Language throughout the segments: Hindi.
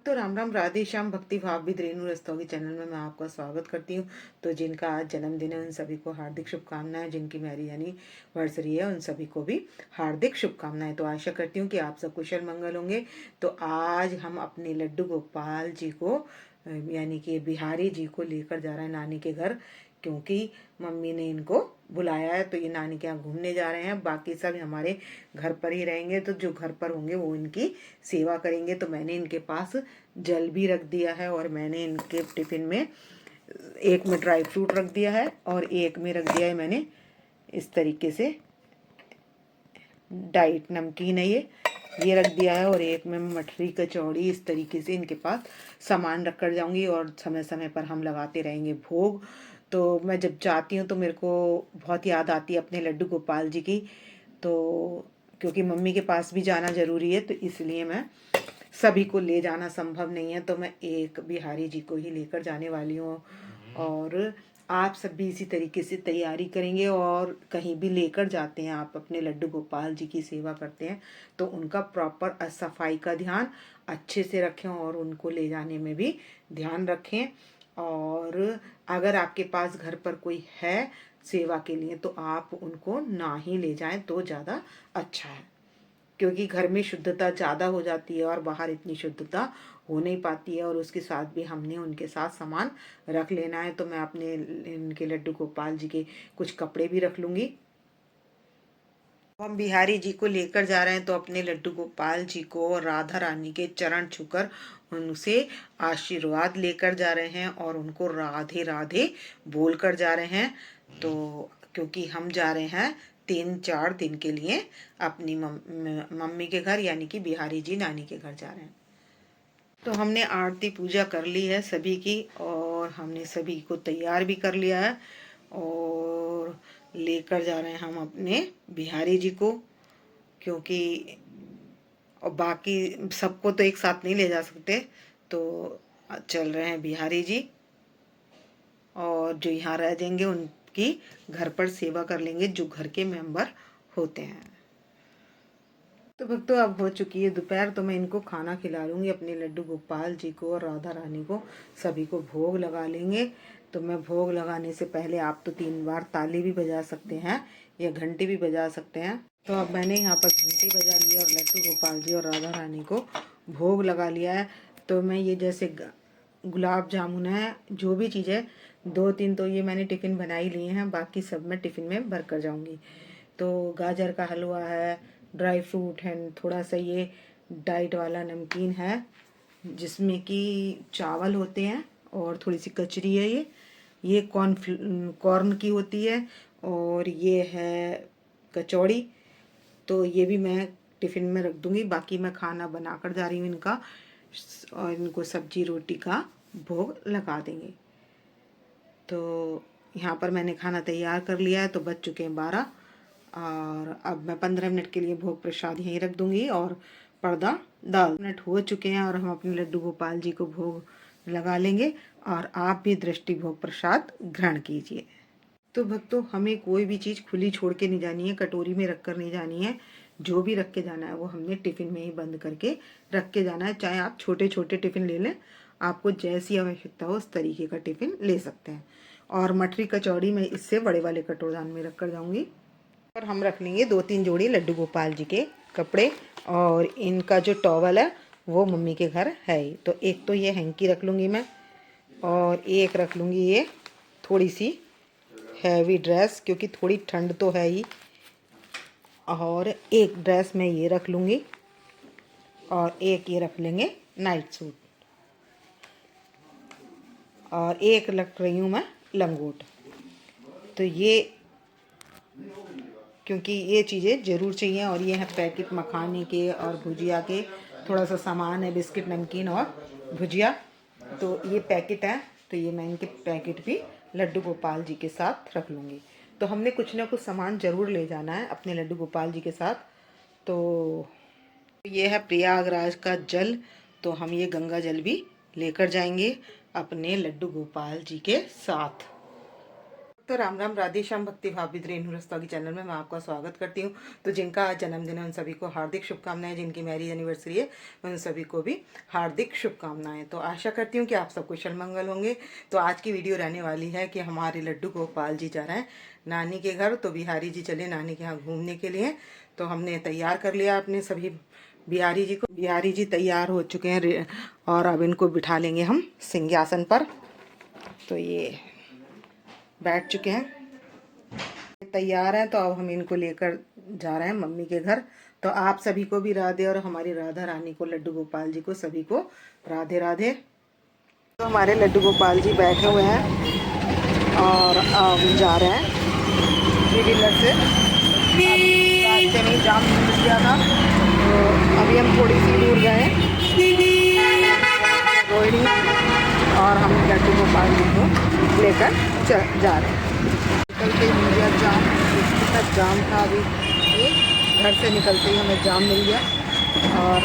तो राम राम, राधे श्याम, भक्ति भाव विद रेणु रस्तोगी चैनल में मैं आपका स्वागत करती हूँ। तो जिनका आज जन्मदिन है उन सभी को हार्दिक शुभकामनाएं, जिनकी मैरिज एनिवर्सरी है उन सभी को भी हार्दिक शुभकामनाएं। तो आशा करती हूँ कि आप सब कुशल मंगल होंगे। तो आज हम अपने लड्डू गोपाल जी को यानी कि बिहारी जी को लेकर जा रहे हैं नानी के घर, क्योंकि मम्मी ने इनको बुलाया है। तो ये नानी के यहाँ घूमने जा रहे हैं, बाकी सब हमारे घर पर ही रहेंगे। तो जो घर पर होंगे वो इनकी सेवा करेंगे। तो मैंने इनके पास जल भी रख दिया है और मैंने इनके टिफ़िन में एक में ड्राई फ्रूट रख दिया है और एक में रख दिया है मैंने इस तरीके से डाइट नमकीन है ये रख दिया है, और एक में मठरी कचौड़ी। इस तरीके से इनके पास सामान रख कर जाऊंगी और समय समय पर हम लगाते रहेंगे भोग। तो मैं जब जाती हूँ तो मेरे को बहुत याद आती है अपने लड्डू गोपाल जी की। तो क्योंकि मम्मी के पास भी जाना ज़रूरी है, तो इसलिए मैं सभी को ले जाना संभव नहीं है, तो मैं एक बिहारी जी को ही लेकर जाने वाली हूँ। और आप सब भी इसी तरीके से तैयारी करेंगे, और कहीं भी लेकर जाते हैं आप अपने लड्डू गोपाल जी की सेवा करते हैं तो उनका प्रॉपर सफाई का ध्यान अच्छे से रखें और उनको ले जाने में भी ध्यान रखें। और अगर आपके पास घर पर कोई है सेवा के लिए तो आप उनको ना ही ले जाएं तो ज़्यादा अच्छा है, क्योंकि घर में शुद्धता ज़्यादा हो जाती है और बाहर इतनी शुद्धता हो नहीं पाती है। और उसके साथ भी हमने उनके साथ सामान रख लेना है। तो मैं अपने इनके लड्डू गोपाल जी के कुछ कपड़े भी रख लूँगी। हम बिहारी जी को लेकर जा रहे हैं तो अपने लड्डू गोपाल जी को और राधा रानी के चरण छूकर उनसे आशीर्वाद लेकर जा रहे हैं और उनको राधे राधे बोल कर जा रहे हैं। तो क्योंकि हम जा रहे हैं 3-4 दिन के लिए अपनी मम्मी के घर, यानी कि बिहारी जी नानी के घर जा रहे हैं। तो हमने आरती पूजा कर ली है सभी की, और हमने सभी को तैयार भी कर लिया है और लेकर जा रहे हैं हम अपने बिहारी जी को, क्योंकि और बाकी सबको तो एक साथ नहीं ले जा सकते। तो चल रहे हैं बिहारी जी, और जो यहाँ रह जाएंगे उनकी घर पर सेवा कर लेंगे जो घर के मेंबर होते हैं। तो भक्तों अब हो चुकी है दोपहर, तो मैं इनको खाना खिला लूँगी अपने लड्डू गोपाल जी को और राधा रानी को। सभी को भोग लगा लेंगे। तो मैं भोग लगाने से पहले आप तो 3 बार ताली भी बजा सकते हैं या घंटी भी बजा सकते हैं। तो अब मैंने यहाँ पर घंटी बजा ली है और लड्डू गोपाल जी और राधा रानी को भोग लगा लिया है। तो मैं ये जैसे गुलाब जामुन है, जो भी चीज़ है 2-3 तो ये मैंने टिफ़िन बना ही लिए हैं, बाकी सब मैं टिफ़िन में भर कर जाऊँगी। तो गाजर का हलवा है, ड्राई फ्रूट है, थोड़ा सा ये डाइट वाला नमकीन है जिसमें कि चावल होते हैं, और थोड़ी सी कचरी है ये कॉर्न की होती है, और ये है कचौड़ी। तो ये भी मैं टिफ़िन में रख दूँगी। बाकी मैं खाना बना कर जा रही हूँ इनका, और इनको सब्जी रोटी का भोग लगा देंगे। तो यहाँ पर मैंने खाना तैयार कर लिया है। तो बज चुके हैं 12, और अब मैं 15 मिनट के लिए भोग प्रसाद यहीं रख दूँगी और पर्दा डाल। मिनट हो चुके हैं और हम अपने लड्डू गोपाल जी को भोग लगा लेंगे, और आप भी दृष्टि भोग प्रसाद ग्रहण कीजिए। तो भक्तों, हमें कोई भी चीज़ खुली छोड़ के नहीं जानी है, कटोरी में रख कर नहीं जानी है। जो भी रख के जाना है वो हमने टिफ़िन में ही बंद करके रख के जाना है। चाहे आप छोटे छोटे टिफ़िन ले लें, आपको जैसी आवश्यकता हो उस तरीके का टिफ़िन ले सकते हैं। और मठरी कचौड़ी मैं इससे बड़े वाले कटोरदान में रख कर जाऊँगी। और हम रख लेंगे 2-3 जोड़ी लड्डू गोपाल जी के कपड़े, और इनका जो टॉवल है वो मम्मी के घर है ही। तो एक तो ये हैंकी रख लूँगी मैं, और एक रख लूँगी ये थोड़ी सी हैवी ड्रेस, क्योंकि थोड़ी ठंड तो है ही। और एक ड्रेस मैं ये रख लूँगी, और एक ये रख लेंगे नाइट सूट, और एक रख रही हूँ मैं लंगोट। तो ये क्योंकि ये चीज़ें ज़रूर चाहिए। और ये है पैकेट मखाने के और भुजिया के, थोड़ा सा सामान है बिस्किट नमकीन और भुजिया। तो ये पैकेट है, तो ये मैं इनके पैकेट भी लड्डू गोपाल जी के साथ रख लूँगी। तो हमने कुछ ना कुछ सामान ज़रूर ले जाना है अपने लड्डू गोपाल जी के साथ। तो ये है प्रयागराज का जल, तो हम ये गंगा जल भी लेकर जाएंगे अपने लड्डू गोपाल जी के साथ। तो राम राम, राधे श्याम, भक्ति भाव विद रेणु रस्तोगी चैनल में मैं आपका स्वागत करती हूँ। तो जिनका आज जन्मदिन है उन सभी को हार्दिक शुभकामनाएं, जिनकी मैरिज एनिवर्सरी है उन सभी को भी हार्दिक शुभकामनाएं। तो आशा करती हूँ कि आप सब कुशल मंगल होंगे। तो आज की वीडियो रहने वाली है कि हमारे लड्डू गोपाल जी जा रहे हैं नानी के घर। तो बिहारी जी चले नानी के यहाँ घूमने के लिए। तो हमने तैयार कर लिया अपने सभी बिहारी जी को। बिहारी जी तैयार हो चुके हैं और अब इनको बिठा लेंगे हम सिंहासन पर। तो ये बैठ चुके हैं, तैयार हैं। तो अब हम इनको लेकर जा रहे हैं मम्मी के घर। तो आप सभी को भी राधे, और हमारी राधा रानी को, लड्डू गोपाल जी को, सभी को राधे राधे। तो हमारे लड्डू गोपाल जी बैठे हुए हैं और अब जा रहे हैं थ्री व्हीलर से। रास्ते में जाम मिल गया था तो अभी हम थोड़ी सी दूर गए रोहिणी, और हम लड्डू गोपाल जी को लेकर जा रहे हैं। निकलते ही मिल गया जाम, कितना जाम था अभी। ये घर से निकलते ही हमें जाम मिल गया और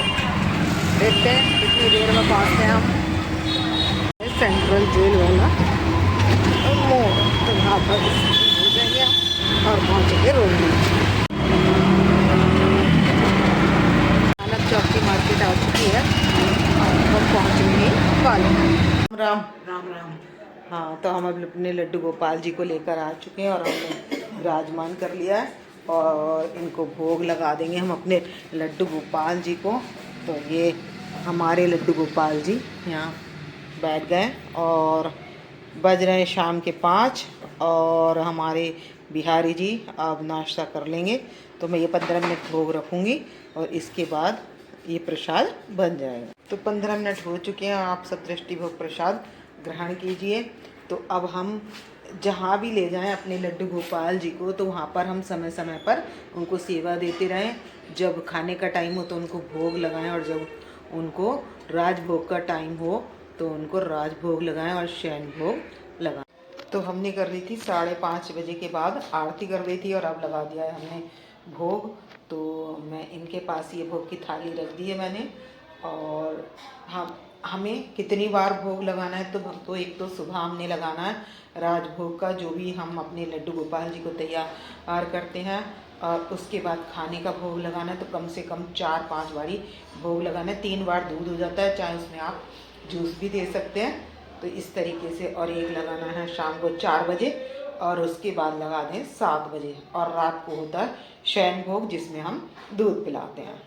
देखते हैं कितनी देर में पहुँचते हैं हम सेंट्रल जेल वाला मोड़। तो वहाँ पर हो जाएंगे और पहुँचेंगे रोहिणी। मानव चौक की मार्केट आ चुकी है और हम पहुँचेंगे वाले। राम राम राम। हाँ, तो हम अब अपने लड्डू गोपाल जी को लेकर आ चुके हैं और हमने विराजमान कर लिया है और इनको भोग लगा देंगे हम अपने लड्डू गोपाल जी को। तो ये हमारे लड्डू गोपाल जी यहाँ बैठ गए और बज रहे हैं शाम के 5 और हमारे बिहारी जी अब नाश्ता कर लेंगे। तो मैं ये 15 मिनट भोग रखूँगी और इसके बाद ये प्रसाद बन जाएगा। तो 15 मिनट हो चुके हैं, आप सब दृष्टि भोग प्रसाद ग्रहण कीजिए। तो अब हम जहाँ भी ले जाएं अपने लड्डू गोपाल जी को, तो वहाँ पर हम समय समय पर उनको सेवा देते रहें। जब खाने का टाइम हो तो उनको भोग लगाएं और जब उनको राजभोग का टाइम हो तो उनको राजभोग लगाएं और शयन भोग लगाएं। तो हमने कर रही थी 5:30 बजे के बाद आरती कर रही थी और अब लगा दिया है हमने भोग। तो मैं इनके पास ये भोग की थाली रख दी है मैंने। और हमें कितनी बार भोग लगाना है, तो भक्तों एक तो सुबह हमने लगाना है राजभोग का, जो भी हम अपने लड्डू गोपाल जी को तैयार करते हैं, और उसके बाद खाने का भोग लगाना है। तो कम से कम 4-5 बारी भोग लगाना है। 3 बार दूध हो जाता है, चाहे उसमें आप जूस भी दे सकते हैं। तो इस तरीके से, और एक लगाना है शाम को 4 बजे और उसके बाद लगा दें 7 बजे, और रात को होता है शयन भोग जिसमें हम दूध पिलाते हैं।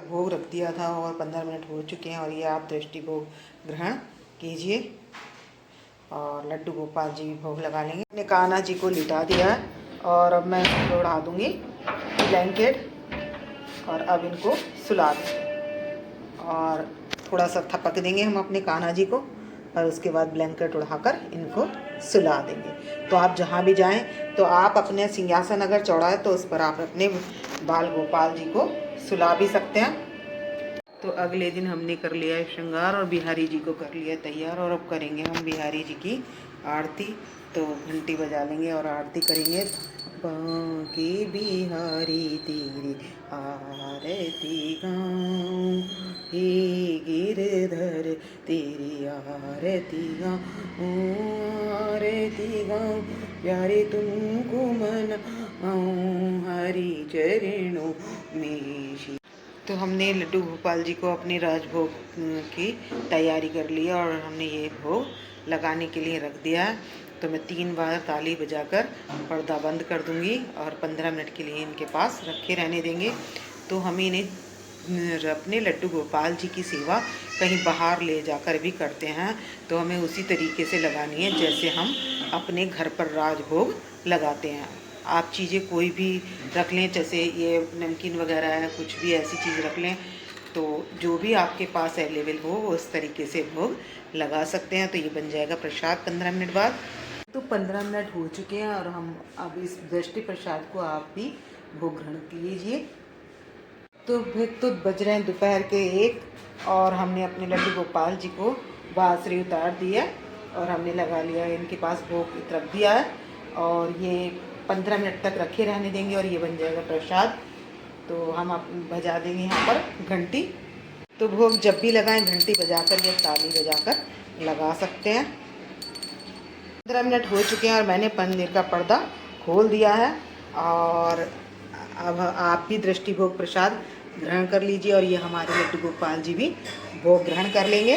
भोग रख दिया था और 15 मिनट हो चुके हैं और ये आप दृष्टि भोग ग्रहण कीजिए और लड्डू गोपाल जी भी भोग लगा लेंगे। मैंने कान्हा जी को लिटा दिया है और अब मैं इसको उड़ा दूँगी ब्लैंकेट और अब इनको सुला देंगे और थोड़ा सा थपक देंगे हम अपने कान्हा जी को और उसके बाद ब्लैंकेट उड़ाकर इनको सुला देंगे। तो आप जहाँ भी जाएं तो आप अपने सिंहासन अगर चौड़ा है तो उस पर आप अपने बाल गोपाल जी को सुला भी सकते हैं। तो अगले दिन हमने कर लिया है श्रृंगार और बिहारी जी को कर लिया तैयार और अब करेंगे हम बिहारी जी की आरती। तो घंटी बजा लेंगे और आरती करेंगे। बांके बिहारी तेरी आरती गाऊं, हे गिरधर तेरी आरती गाऊं, आरती गाऊं प्यारे तुमको मनाऊं, हरि चरणों में। तो हमने लड्डू गोपाल जी को अपने राजभोग की तैयारी कर ली और हमने ये भोग लगाने के लिए रख दिया है। तो मैं 3 बार ताली बजाकर पर्दा बंद कर दूंगी और 15 मिनट के लिए इनके पास रखे रहने देंगे। तो हम इन्हें अपने लड्डू गोपाल जी की सेवा कहीं बाहर ले जाकर भी करते हैं, तो हमें उसी तरीके से लगानी है जैसे हम अपने घर पर राजभोग लगाते हैं। आप चीज़ें कोई भी रख लें, जैसे ये नमकीन वगैरह है, कुछ भी ऐसी चीज़ रख लें, तो जो भी आपके पास अवेलेबल हो उस तरीके से भोग लगा सकते हैं। तो ये बन जाएगा प्रसाद 15 मिनट बाद। तो 15 मिनट हो चुके हैं और हम अब इस दृष्टि प्रसाद को आप भी भोग ग्रहण कीजिए। तो फिर तो बज रहे हैं दोपहर के 1 और हमने अपने लड्डू गोपाल जी को बांसुरी उतार दिया और हमने लगा लिया, इनके पास भोग रख दिया है और ये 15 मिनट तक रखे रहने देंगे और ये बन जाएगा प्रसाद। तो हम आप बजा देंगे यहाँ पर घंटी। तो भोग जब भी लगाएं घंटी बजाकर या ताली बजाकर लगा सकते हैं। 15 मिनट हो चुके हैं और मैंने पनीर का पर्दा खोल दिया है। और अब आप भी दृष्टि भोग प्रसाद ग्रहण कर लीजिए और ये हमारे लड्डू गोपाल जी भी भोग ग्रहण कर लेंगे।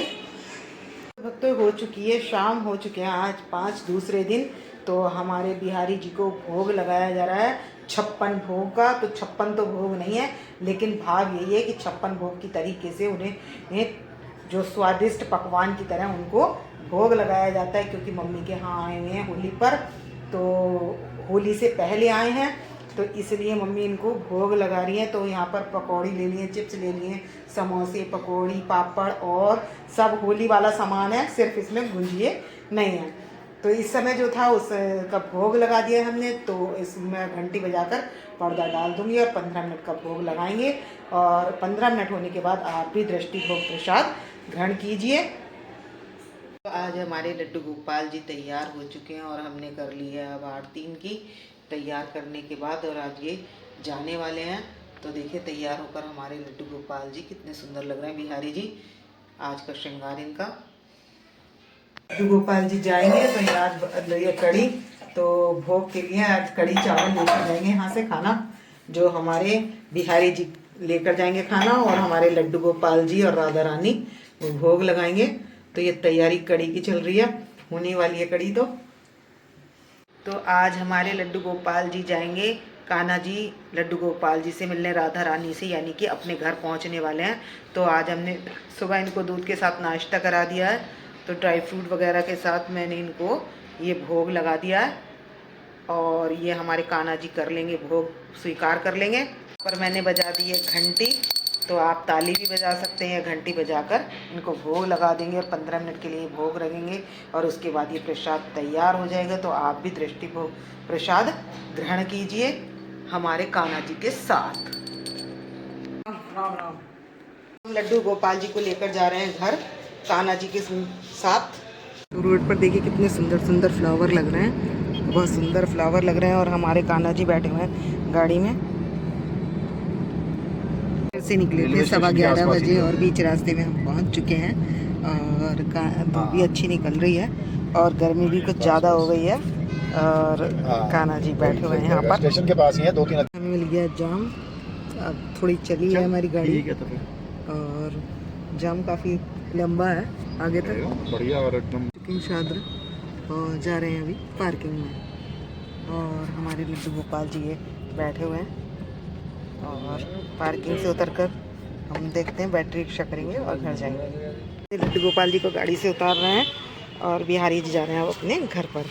वक्त तो हो चुकी है, शाम हो चुके हैं, आज 5 दूसरे दिन। तो हमारे बिहारी जी को भोग लगाया जा रहा है 56 भोग का। तो 56 तो भोग नहीं है, लेकिन भाव यही है कि 56 भोग की तरीके से उन्हें जो स्वादिष्ट पकवान की तरह उनको भोग लगाया जाता है। क्योंकि मम्मी के यहाँ आए हुए हैं होली पर, तो होली से पहले आए हैं, तो इसलिए मम्मी इनको भोग लगा रही हैं। तो यहाँ पर पकौड़ी ले लिए, चिप्स ले लिए, समोसे, पकौड़ी, पापड़ और सब होली वाला सामान है, सिर्फ इसमें गुंजिए नहीं है। तो इस समय जो था उसका भोग लगा दिया हमने। तो इसमें घंटी बजाकर पर्दा डाल दूंगी और 15 मिनट का भोग लगाएंगे। और 15 मिनट होने के बाद आप भी दृष्टि भोग प्रसाद ग्रहण कीजिए। तो आज हमारे लड्डू गोपाल जी तैयार हो चुके हैं और हमने कर ली है अब आरती इनकी तैयार करने के बाद। और आज ये जाने वाले हैं। तो देखिए तैयार होकर हमारे लड्डू गोपाल जी कितने सुंदर लग रहे हैं। बिहारी जी आज का श्रृंगार इनका। लड्डू गोपाल जी जाएंगे तो आज ये कड़ी, तो भोग के लिए आज कड़ी चावल लेकर जाएंगे यहाँ से खाना, जो हमारे बिहारी जी लेकर जाएंगे खाना। और हमारे लड्डू गोपाल जी और राधा रानी वो भोग लगाएंगे। तो ये तैयारी कड़ी की चल रही है, होने वाली है कड़ी। तो आज हमारे लड्डू गोपाल जी जाएंगे कान्हा जी लड्डू गोपाल जी से मिलने, राधा रानी से, यानी कि अपने घर पहुंचने वाले हैं। तो आज हमने सुबह इनको दूध के साथ नाश्ता करा दिया है। तो ड्राई फ्रूट वगैरह के साथ मैंने इनको ये भोग लगा दिया है। और ये हमारे कान्हा जी कर लेंगे भोग, स्वीकार कर लेंगे। पर मैंने बजा दी है घंटी, तो आप ताली भी बजा सकते हैं, घंटी बजाकर इनको भोग लगा देंगे और 15 मिनट के लिए भोग रखेंगे। और उसके बाद ये प्रसाद तैयार हो जाएगा। तो आप भी दृष्टि भोग प्रसाद ग्रहण कीजिए हमारे कान्हा जी के साथ। राम राम। हम लड्डू गोपाल जी को लेकर जा रहे हैं घर कान्हा जी के साथ। तो रोड पर देखिए कितने सुंदर सुंदर फ्लावर लग रहे हैं, बहुत सुंदर फ्लावर लग रहे हैं। और हमारे कान्हा जी बैठे हुए हैं गाड़ी में। से निकले थे 11:15 बजे और बीच रास्ते में हम पहुंच चुके हैं। और धूप भी अच्छी निकल रही है और गर्मी भी कुछ ज़्यादा हो गई है। और कान्हा जी बैठे हुए हैं यहाँ पर, स्टेशन के पास ही है। 2-3 हमें मिल गया जाम। अब थोड़ी चली है हमारी गाड़ी और जाम काफ़ी लंबा है आगे तक, बढ़िया और एकदम शाद्र। और जा रहे हैं अभी पार्किंग में। और हमारे लड्डू गोपाल जी ये बैठे हुए हैं। और पार्किंग से उतरकर हम देखते हैं, बैटरी रिक्शा करेंगे और घर जाएंगे। लड्डू गोपाल जी को गाड़ी से उतार रहे हैं और बिहारी जी जा रहे हैं अपने घर पर।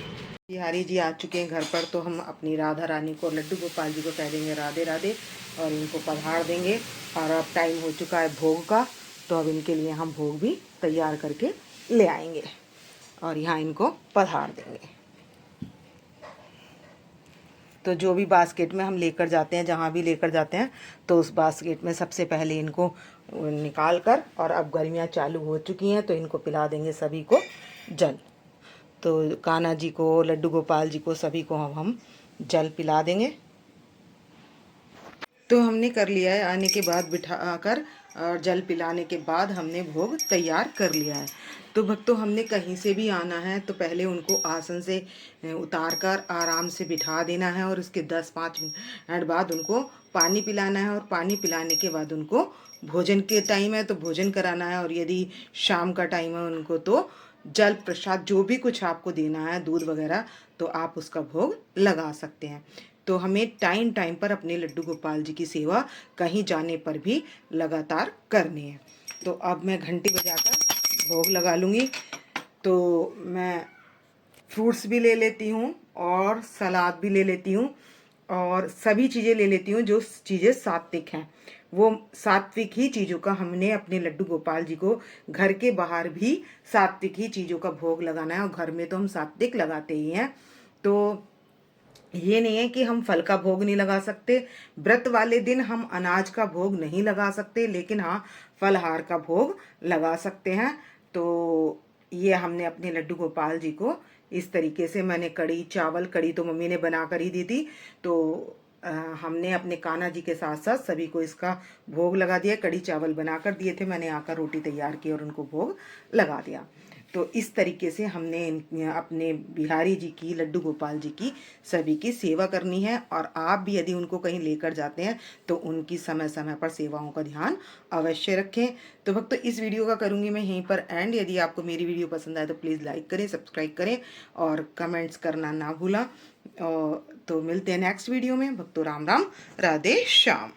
बिहारी जी आ चुके हैं घर पर। तो हम अपनी राधा रानी को, लड्डू गोपाल जी को कह देंगे राधे राधे और इनको पधार देंगे। और अब टाइम हो चुका है भोग का, तो अब इनके लिए हम भोग भी तैयार करके ले आएंगे और यहाँ इनको पधार देंगे। तो जो भी बास्केट में हम लेकर जाते हैं, जहाँ भी लेकर जाते हैं, तो उस बास्केट में सबसे पहले इनको निकाल कर, और अब गर्मियाँ चालू हो चुकी हैं तो इनको पिला देंगे सभी को जल। तो कान्हा जी को, लड्डू गोपाल जी को, सभी को हम जल पिला देंगे। तो हमने कर लिया है, आने के बाद बिठा कर और जल पिलाने के बाद हमने भोग तैयार कर लिया है। तो भक्तों हमने कहीं से भी आना है तो पहले उनको आसन से उतार कर आराम से बिठा देना है और उसके 10-5 मिनट बाद उनको पानी पिलाना है। और पानी पिलाने के बाद उनको भोजन के टाइम है तो भोजन कराना है। और यदि शाम का टाइम है उनको तो जल प्रसाद जो भी कुछ आपको देना है, दूध वगैरह, तो आप उसका भोग लगा सकते हैं। तो हमें टाइम टाइम पर अपने लड्डू गोपाल जी की सेवा कहीं जाने पर भी लगातार करनी है। तो अब मैं घंटी बजाकर भोग लगा लूँगी। तो मैं फ्रूट्स भी ले लेती हूँ और सलाद भी ले लेती हूँ और सभी चीज़ें ले लेती हूँ जो चीज़ें सात्विक हैं। वो सात्विक ही चीज़ों का हमने अपने लड्डू गोपाल जी को घर के बाहर भी सात्विक ही चीज़ों का भोग लगाना है और घर में तो हम सात्विक लगाते ही हैं। तो ये नहीं है कि हम फल का भोग नहीं लगा सकते। व्रत वाले दिन हम अनाज का भोग नहीं लगा सकते, लेकिन हाँ फलहार का भोग लगा सकते हैं। तो ये हमने अपने लड्डू गोपाल जी को इस तरीके से, मैंने कड़ी चावल, कड़ी तो मम्मी ने बना कर ही दी थी, तो हमने अपने कान्हा जी के साथ साथ सभी को इसका भोग लगा दिया। कढ़ी चावल बना कर दिए थे, मैंने आकर रोटी तैयार की और उनको भोग लगा दिया। तो इस तरीके से हमने अपने बिहारी जी की, लड्डू गोपाल जी की सभी की सेवा करनी है। और आप भी यदि उनको कहीं लेकर जाते हैं तो उनकी समय समय पर सेवाओं का ध्यान अवश्य रखें। तो भक्तों, इस वीडियो का करूँगी मैं यहीं पर एंड। यदि आपको मेरी वीडियो पसंद आए तो प्लीज़ लाइक करें, सब्सक्राइब करें और कमेंट्स करना ना भूला। तो मिलते हैं नेक्स्ट वीडियो में। भक्तों, राम राम, राधे श्याम।